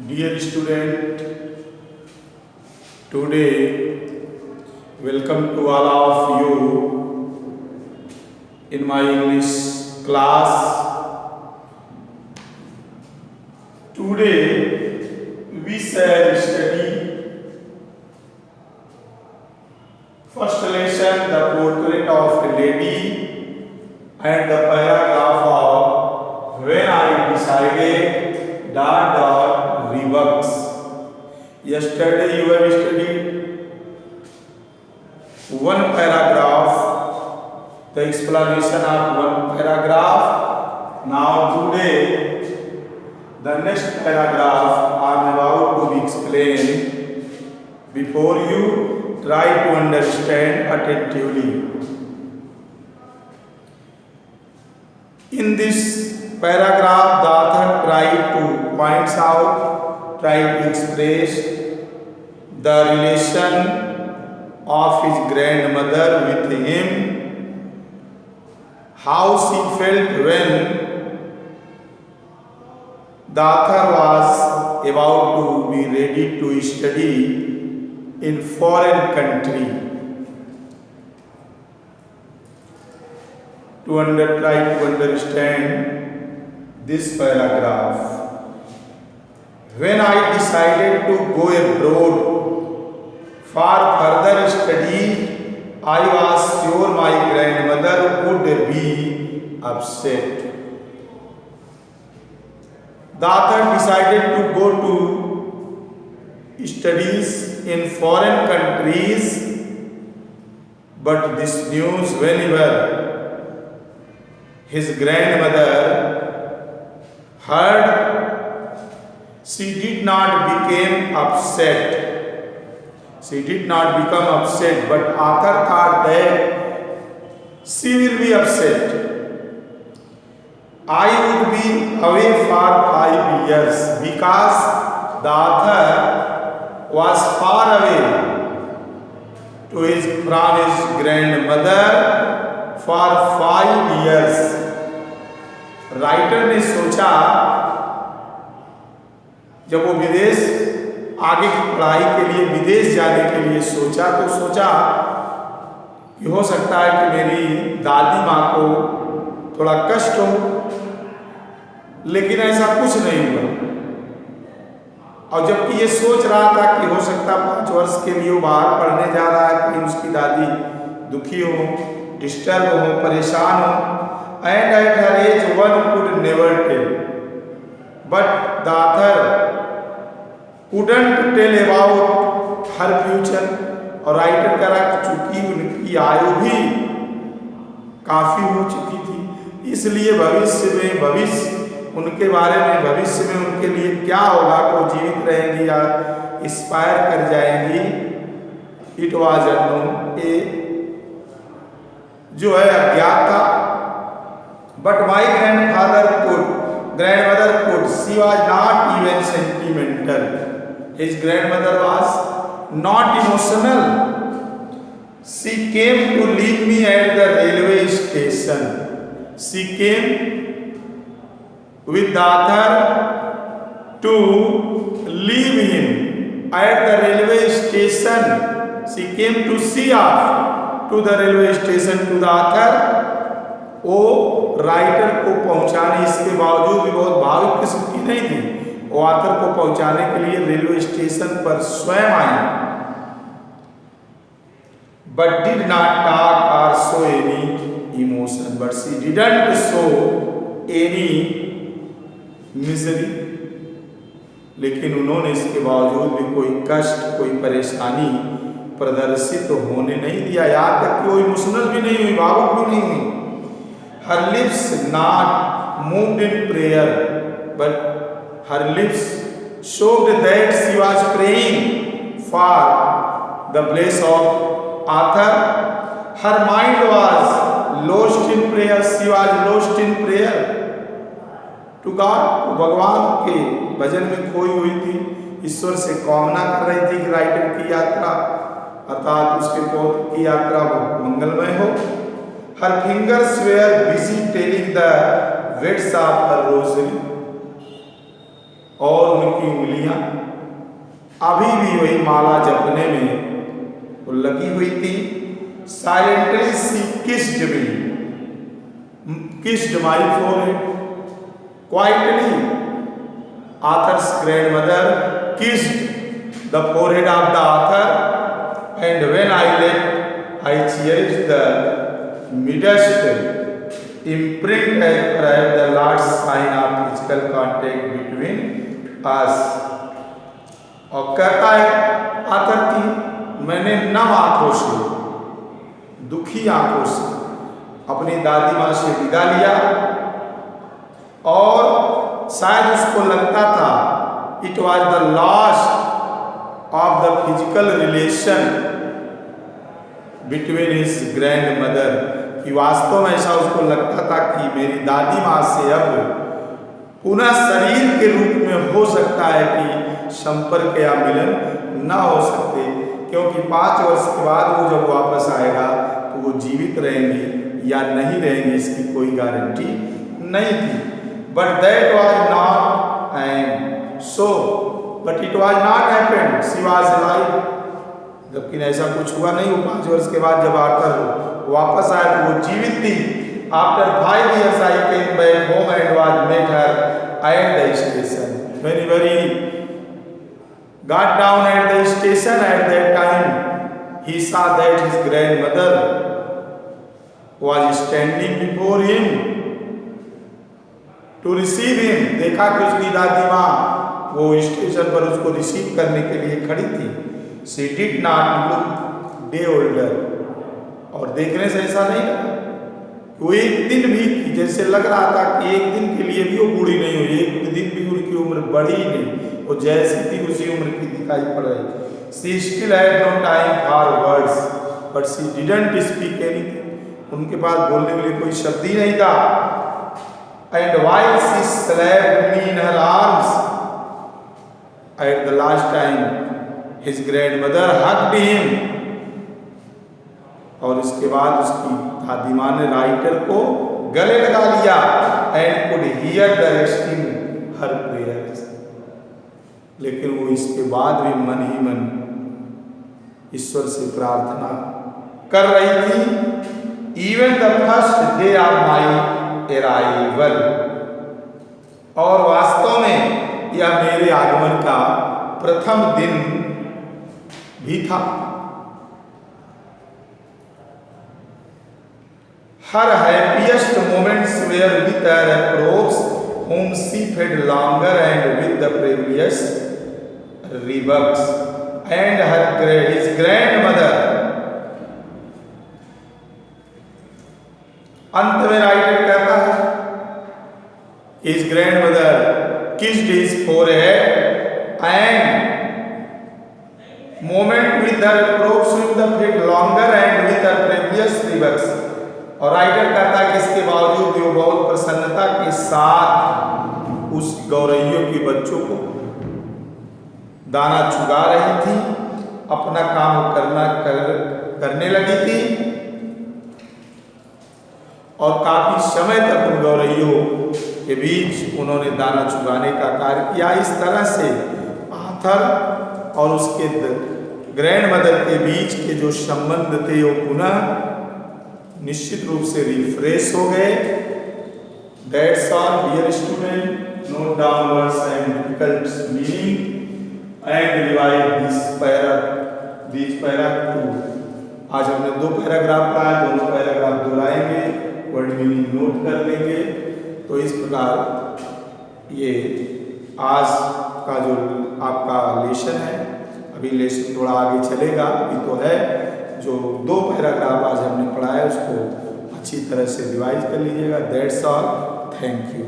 Dear student, today welcome to all of you in my English class. Today we shall study first lesson, the portrait of a lady, and the paragraph of when I decided Reworks. Yesterday you have studied one paragraph, the explanation of one paragraph. Now today the next paragraph I am about to explain. Before you try to understand attentively. In this paragraph, the author tried to point out, tried to express the relation of his grandmother with him, how she felt when the author was about to be ready to study in foreign country. Try to understand this paragraph. When I decided to go abroad for further study, I was sure my grandmother would be upset. The author decided to go to studies in foreign countries, but this news, whenever his grandmother heard, she did not become upset. She did not become upset, but author thought that she will be upset. I would be away for 5 years because the author was far away from his grandmother for 5 years. Writer ने सोचा, जब वो विदेश आगे की पढ़ाई के लिए विदेश जाने के लिए सोचा, तो सोचा कि हो सकता है कि मेरी दादी माँ को थोड़ा कष्ट हो, लेकिन ऐसा कुछ नहीं हुआ। और जबकि ये सोच रहा था कि हो सकता 5 वर्ष के लिए वो बाहर पढ़ने जा रहा है, कहीं उसकी दादी दुखी हो, डिस्टर्ब हो, परेशान हो, and at her age one could never tell. But the author couldn't tell about her future. और राइटर कह रहा कि चूंकि उनकी आयु भी काफी हो चुकी थी, इसलिए भविष्य उनके बारे में, भविष्य में उनके लिए क्या होगा, को जीवित रहेंगी या एक्सपायर कर जाएंगी, इट वॉज अननोन, ये जो है अज्ञात था। But my grandmother could, she was not even sentimental. His grandmother was not emotional. She came to leave me at the railway station. She came with the author to leave him at the railway station. She came to see off to the railway station to the author. वो writer को पहुंचाने, इसके बावजूद भी बहुत भावुक किस्म की नहीं थी, वो ऑथर को पहुंचाने के लिए रेलवे स्टेशन पर स्वयं आई। बट डिड नॉट टॉक और show any emotion, but she didn't show any misery, लेकिन उन्होंने इसके बावजूद भी कोई कष्ट, कोई परेशानी प्रदर्शित होने नहीं दिया। यहाँ तक कि वो इमोशनल भी नहीं हुई, भावुक भी नहीं हुई। Her lips not moved in prayer, but her lips showed that she was praying for the bliss of author. Her mind was lost in prayer. She was lost in prayer to God. वो भगवान के भजन में खोई हुई थी, ईश्वर से कामना कर रही थी कि राइटर की यात्रा अर्थात उसके पौत्र की यात्रा वो मंगलमय हो। Her fingers were busy telling the words of her rosary. और उनकी उंगलियां अभी भी वही माला जपने में वो लगी हुई थी। Silently she kissed me, kissed my forehead quietly. Author's grandmother kissed the forehead of the author, and when I left, I cherished the modest imprint as perhaps the last sign of physical contact between us. और कहता है आतर की मैंने नम आंखों से, दुखी आंखों से अपनी दादी माँ से विदा लिया, और शायद उसको लगता था it was the last of the physical relation between his grand mother, कि वास्तव में ऐसा उसको लगता था कि मेरी दादी माँ से अब पुनः शरीर के रूप में हो सकता है कि संपर्क या मिलन ना हो सकते, क्योंकि 5 वर्ष के बाद वो जब वापस आएगा तो वो जीवित रहेंगी या नहीं रहेंगी इसकी कोई गारंटी नहीं थी। But that was not and so, but it was not happened. She was alive. जबकि ऐसा कुछ हुआ नहीं। वो 5 वर्ष के बाद जब आकर वापस आया तो वो जीवित थी। After 5 years I came back home and was met her at the station. Whenever he got down at the station at that time, he saw that his grandmother was standing before him to receive him. देखा कि उसकी दादी माँ वो station पर उसको receive करने के लिए खड़ी थी। She did not look day older, और देखने से ऐसा नहीं लगा वो एक दिन भी, जैसे लग रहा था कि एक दिन के लिए भी वो बूढ़ी नहीं हुई, एक दिन भी उनकी उम्र बढ़ी ही नहीं, वो जैसी थी उसी उम्र की दिखाई पड़ रही। She still had no time for words, but she didn't speak anything. उनके पास बोलने के लिए कोई शब्द ही नहीं था। And while she slapped me in her arms, at the last time, his grandmother hugged him. और इसके बाद उसकी दादी माँ ने राइटर को गले लगा लिया। And could hear the resting her prayers. लेकिन वो इसके बाद भी मन ही मन ईश्वर से प्रार्थना कर रही थी। Even the first day of my arrival, और वास्तव में यह मेरे आगमन का प्रथम दिन भी था। Her happiest moments were with her approach, whom she fed longer and with the previous rebuffs, and his grandmother. अंत में राइटर कहता है his grandmother kissed his forehead and moment with her approach with the fed longer and with her previous rebuffs. और writer कहता है कि इसके बावजूद भी वो बहुत प्रसन्नता के साथ उस गौरैयों के बच्चों को दाना चुगा रही थी, अपना काम करने लगी थी, और काफी समय तक उन गौरैयों के बीच उन्होंने दाना चुगाने का कार्य किया। इस तरह से आथर और उसके ग्रैंड मदर के बीच के जो संबंध थे वो पुनः निश्चित रूप से रिफ्रेश हो गए। That's all, dear student. Note down words and difficult meaning and revise these paragraph too. आज हमने 2 पैराग्राफ पढ़ा, दोनों पैराग्राफ दोहराएंगे, वर्ड मीनिंग नोट कर लेंगे। तो इस प्रकार ये आज का जो आपका लेसन है, अभी लेसन थोड़ा आगे चलेगा, अभी तो है जो 2 पैराग्राफ आज हमने पढ़ा है उसको अच्छी तरह से रिवाइज कर लीजिएगा। That's all, thank you.